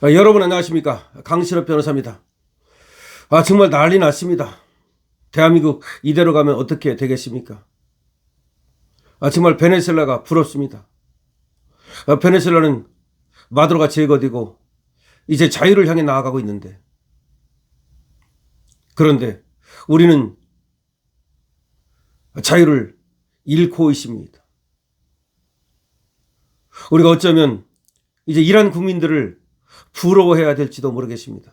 여러분 안녕하십니까? 강신업 변호사입니다. 정말 난리 났습니다. 대한민국 이대로 가면 어떻게 되겠습니까? 정말 베네수엘라가 부럽습니다. 베네수엘라는 마두로가 제거되고 이제 자유를 향해 나아가고 있는데, 그런데 우리는 자유를 잃고 있습니다. 우리가 어쩌면 이제 이란 국민들을 부러워해야 될지도 모르겠습니다.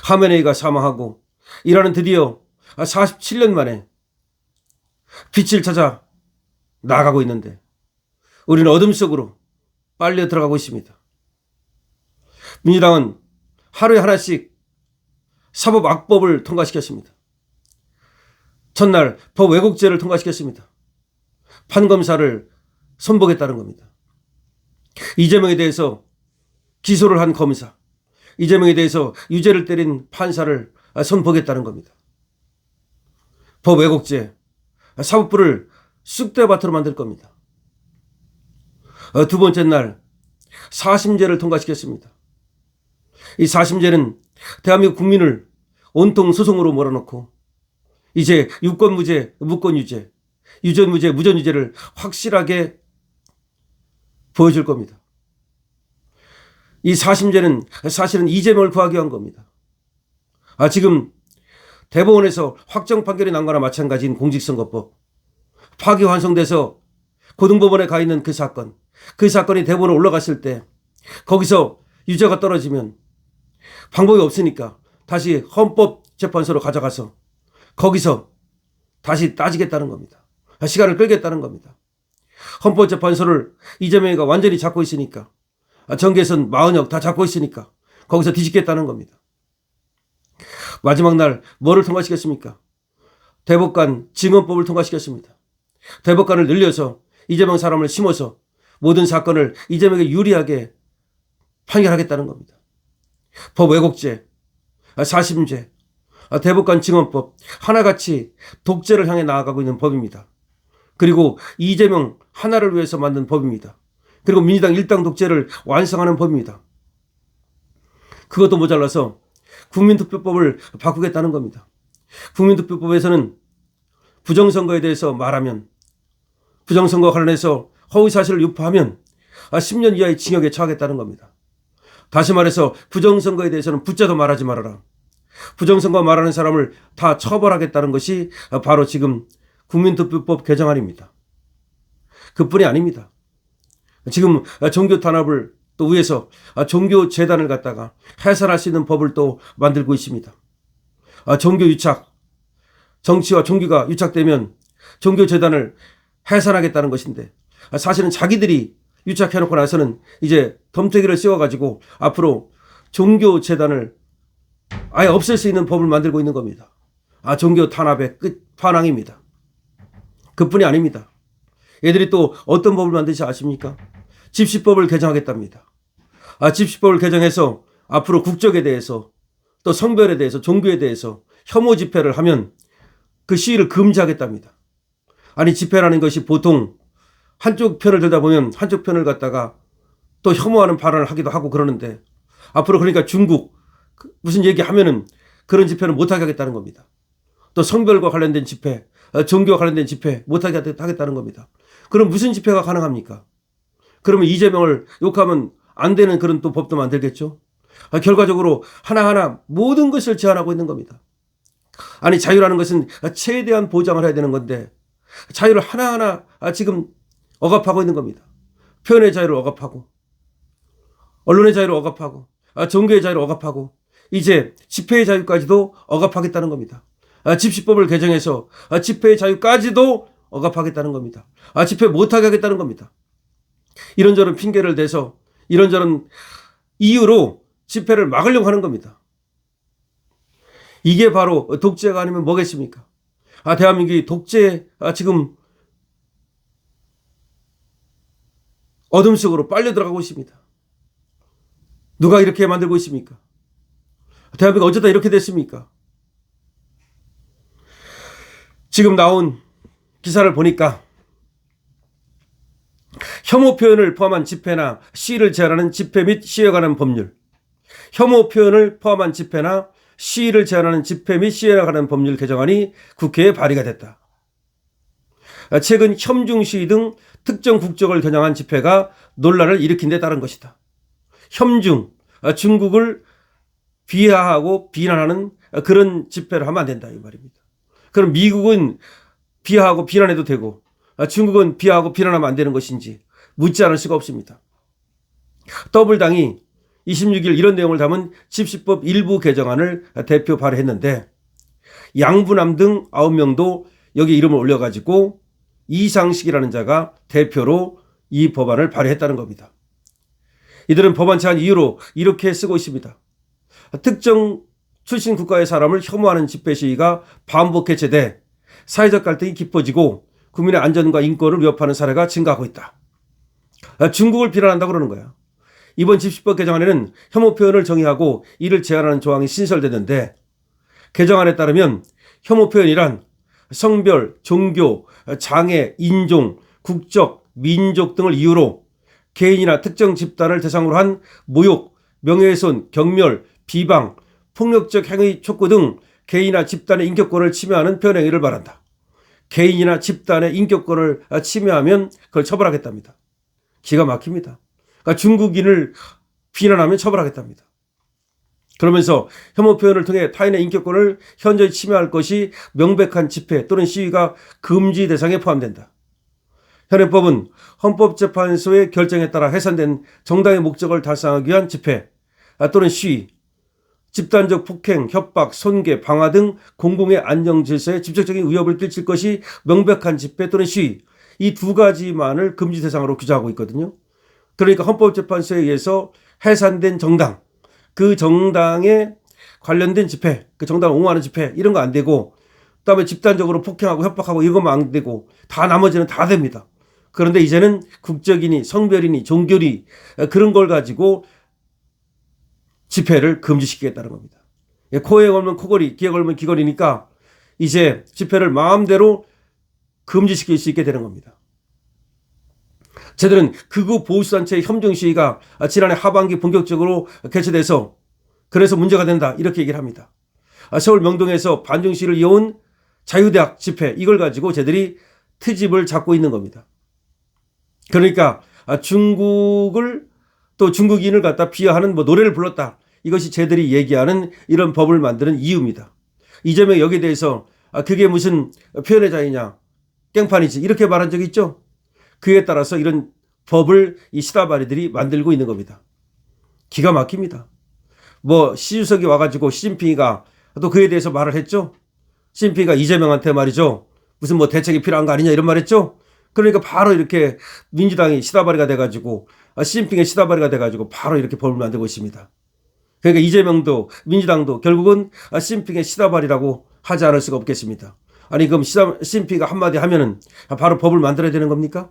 하메네이가 사망하고 이란은 드디어 47년 만에 빛을 찾아 나아가고 있는데 우리는 어둠 속으로 빨려 들어가고 있습니다. 민주당은 하루에 하나씩 사법악법을 통과시켰습니다. 첫날 법 왜곡죄를 통과시켰습니다. 판검사를 선보겠다는 겁니다. 이재명에 대해서 기소를 한 검사, 이재명에 대해서 유죄를 때린 판사를 선보겠다는 겁니다. 법 왜곡죄, 사법부를 쑥대밭으로 만들 겁니다. 두 번째 날 사심죄를 통과시켰습니다. 이 사심죄는 대한민국 국민을 온통 소송으로 몰아넣고 이제 유권무죄, 무권유죄, 유전무죄, 무전유죄를 확실하게 보여줄 겁니다. 이 사심죄는 사실은 이재명을 구하기 위한 겁니다. 지금 대법원에서 확정 판결이 난 거나 마찬가지인 공직선거법 파기환송돼서 고등법원에 가 있는 그 사건이 대법원에 올라갔을 때 거기서 유죄가 떨어지면 방법이 없으니까 다시 헌법재판소로 가져가서 거기서 다시 따지겠다는 겁니다. 시간을 끌겠다는 겁니다. 헌법재판소를 이재명이가 완전히 잡고 있으니까, 정계선 마은혁 다 잡고 있으니까 거기서 뒤집겠다는 겁니다. 마지막 날 뭐를 통과시켰습니까? 대법관 증언법을 통과시켰습니다. 대법관을 늘려서 이재명 사람을 심어서 모든 사건을 이재명에게 유리하게 판결하겠다는 겁니다. 법 왜곡죄, 사심죄, 대법관 증언법 하나같이 독재를 향해 나아가고 있는 법입니다. 그리고 이재명 하나를 위해서 만든 법입니다. 그리고 민주당 일당 독재를 완성하는 법입니다. 그것도 모자라서 국민투표법을 바꾸겠다는 겁니다. 국민투표법에서는 부정선거에 대해서 말하면, 부정선거 관련해서 허위사실을 유포하면 10년 이하의 징역에 처하겠다는 겁니다. 다시 말해서 부정선거에 대해서는 붙자도 말하지 말아라. 부정선거 말하는 사람을 다 처벌하겠다는 것이 바로 지금 국민투표법 개정안입니다. 그뿐이 아닙니다. 지금 종교 탄압을 또 위해서 종교재단을 갖다가 해산할 수 있는 법을 또 만들고 있습니다. 종교 유착, 정치와 종교가 유착되면 종교재단을 해산하겠다는 것인데, 사실은 자기들이 유착해놓고 나서는 이제 덤태기를 씌워가지고 앞으로 종교재단을 아예 없앨 수 있는 법을 만들고 있는 겁니다. 종교 탄압의 끝판왕입니다. 그뿐이 아닙니다. 얘들이 또 어떤 법을 만드시 아십니까? 집시법을 개정하겠답니다. 집시법을 개정해서 앞으로 국적에 대해서 또 성별에 대해서 종교에 대해서 혐오 집회를 하면 그 시위를 금지하겠답니다. 집회라는 것이 보통 한쪽 편을 들다 보면 한쪽 편을 갖다가 또 혐오하는 발언을 하기도 하고 그러는데, 앞으로 그러니까 중국 무슨 얘기하면은 그런 집회는 못하게 하겠다는 겁니다. 또 성별과 관련된 집회, 종교와 관련된 집회 못하게 하겠다는 겁니다. 그럼 무슨 집회가 가능합니까? 그러면 이재명을 욕하면 안 되는 그런 또 법도 만들겠죠. 결과적으로 하나하나 모든 것을 제한하고 있는 겁니다. 자유라는 것은 최대한 보장을 해야 되는 건데 자유를 하나하나 지금 억압하고 있는 겁니다. 표현의 자유를 억압하고, 언론의 자유를 억압하고, 종교의 자유를 억압하고, 이제 집회의 자유까지도 억압하겠다는 겁니다. 집시법을 개정해서 집회의 자유까지도 억압하겠다는 겁니다. 집회 못하게 하겠다는 겁니다. 이런저런 핑계를 대서 이런저런 이유로 집회를 막으려고 하는 겁니다. 이게 바로 독재가 아니면 뭐겠습니까? 대한민국이 독재 지금 어둠 속으로 빨려 들어가고 있습니다. 누가 이렇게 만들고 있습니까? 대한민국 어쩌다 이렇게 됐습니까? 지금 나온 기사를 보니까 혐오 표현을 포함한 집회나 시위를 제한하는 집회 및 시위에 관한 법률, 혐오 표현을 포함한 집회나 시위를 제한하는 집회 및 시위에 관한 법률 개정안이 국회에 발의가 됐다. 최근 혐중 시위 등 특정 국적을 겨냥한 집회가 논란을 일으킨 데 따른 것이다. 혐중, 중국을 비하하고 비난하는 그런 집회를 하면 안 된다 이 말입니다. 그럼 미국은 비하하고 비난해도 되고 중국은 비하하고 비난하면 안 되는 것인지 묻지 않을 수가 없습니다. 더불당이 26일 이런 내용을 담은 집시법 일부 개정안을 대표 발의했는데 양부남 등 9명도 여기 이름을 올려가지고 이상식이라는 자가 대표로 이 법안을 발의했다는 겁니다. 이들은 법안 제안 이유로 이렇게 쓰고 있습니다. 특정 출신 국가의 사람을 혐오하는 집회 시위가 반복 개최돼 사회적 갈등이 깊어지고 국민의 안전과 인권을 위협하는 사례가 증가하고 있다. 중국을 비난한다고 그러는 거야. 이번 집시법 개정안에는 혐오 표현을 정의하고 이를 제한하는 조항이 신설됐는데 개정안에 따르면 혐오 표현이란 성별, 종교, 장애, 인종, 국적, 민족 등을 이유로 개인이나 특정 집단을 대상으로 한 모욕, 명예훼손, 경멸, 비방, 폭력적 행위 촉구 등 개인이나 집단의 인격권을 침해하는 표현 행위를 말한다. 개인이나 집단의 인격권을 침해하면 그걸 처벌하겠답니다. 기가 막힙니다. 그러니까 중국인을 비난하면 처벌하겠답니다. 그러면서 혐오 표현을 통해 타인의 인격권을 현저히 침해할 것이 명백한 집회 또는 시위가 금지 대상에 포함된다. 현행법은 헌법재판소의 결정에 따라 해산된 정당의 목적을 달성하기 위한 집회 또는 시위, 집단적 폭행, 협박, 손괴, 방화 등 공공의 안정 질서에 직접적인 위협을 끼칠 것이 명백한 집회 또는 시위, 이 두 가지만을 금지 대상으로 규정하고 있거든요. 그러니까 헌법재판소에 의해서 해산된 정당, 그 정당에 관련된 집회, 그 정당을 옹호하는 집회 이런 거 안 되고 그다음에 집단적으로 폭행하고 협박하고 이것만 안 되고 다 나머지는 다 됩니다. 그런데 이제는 국적이니 성별이니 종교니 그런 걸 가지고 집회를 금지시키겠다는 겁니다. 코에 걸면 코걸이, 귀에 걸면 귀걸이니까 이제 집회를 마음대로 금지시킬 수 있게 되는 겁니다. 저들은 극우 보수단체의 혐중 시위가 지난해 하반기 본격적으로 개최돼서 그래서 문제가 된다 이렇게 얘기를 합니다. 서울 명동에서 반중 시위를 이어온 자유대학 집회 이걸 가지고 저들이 트집을 잡고 있는 겁니다. 그러니까 중국을 또 중국인을 갖다 비하하는 노래를 불렀다. 이것이 쟤들이 얘기하는 이런 법을 만드는 이유입니다. 이재명 여기에 대해서 그게 무슨 표현의 자유냐 깽판이지 이렇게 말한 적이 있죠. 그에 따라서 이런 법을 이 시다바리들이 만들고 있는 겁니다. 기가 막힙니다. 시주석이 와가지고 시진핑이가 또 그에 대해서 말을 했죠. 시진핑이가 이재명한테 말이죠. 무슨 대책이 필요한 거 아니냐 이런 말 했죠. 그러니까 바로 이렇게 민주당이 시다바리가 돼가지고 시진핑의 시다바리가 돼가지고 바로 이렇게 법을 만들고 있습니다. 그러니까 이재명도 민주당도 결국은 시진핑의 시다바리라고 하지 않을 수가 없겠습니다. 아니 그럼 시진핑이가 한마디 하면은 바로 법을 만들어야 되는 겁니까?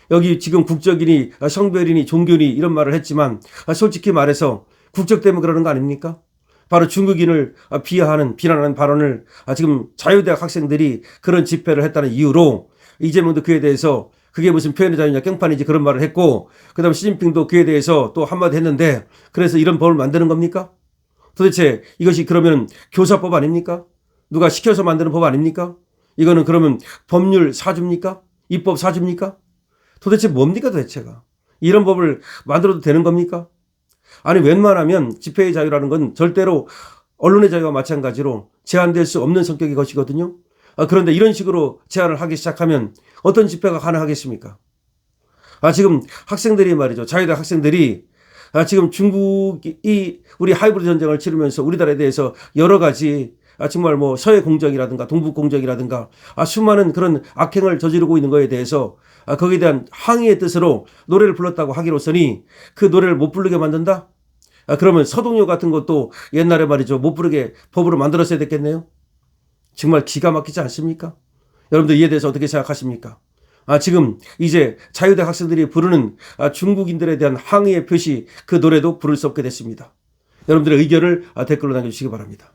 여기 지금 국적이니 성별이니 종교니 이런 말을 했지만 솔직히 말해서 국적 때문에 그러는 거 아닙니까? 바로 중국인을 비난하는 발언을 지금 자유대학 학생들이 그런 집회를 했다는 이유로 이재명도 그에 대해서 그게 무슨 표현의 자유냐 깽판이지 그런 말을 했고 그다음 시진핑도 그에 대해서 또 한마디 했는데 그래서 이런 법을 만드는 겁니까? 도대체 이것이 그러면 교사법 아닙니까? 누가 시켜서 만드는 법 아닙니까? 이거는 그러면 법률 사주입니까? 입법 사주입니까? 도대체 뭡니까 도대체가? 이런 법을 만들어도 되는 겁니까? 아니 웬만하면 집회의 자유라는 건 절대로 언론의 자유와 마찬가지로 제한될 수 없는 성격의 것이거든요. 그런데 이런 식으로 제한을 하기 시작하면 어떤 집회가 가능하겠습니까? 지금 학생들이 말이죠. 자유대학 학생들이 지금 중국이 우리 하이브리드 전쟁을 치르면서 우리나라에 대해서 여러 가지 정말 서해 공정이라든가 동북 공정이라든가 수많은 그런 악행을 저지르고 있는 것에 대해서 거기에 대한 항의의 뜻으로 노래를 불렀다고 하기로서니 그 노래를 못 부르게 만든다? 그러면 서동요 같은 것도 옛날에 말이죠. 못 부르게 법으로 만들었어야 됐겠네요. 정말 기가 막히지 않습니까? 여러분들 이에 대해서 어떻게 생각하십니까? 지금 이제 자유대학 학생들이 부르는 중국인들에 대한 항의의 표시 그 노래도 부를 수 없게 됐습니다. 여러분들의 의견을 댓글로 남겨주시기 바랍니다.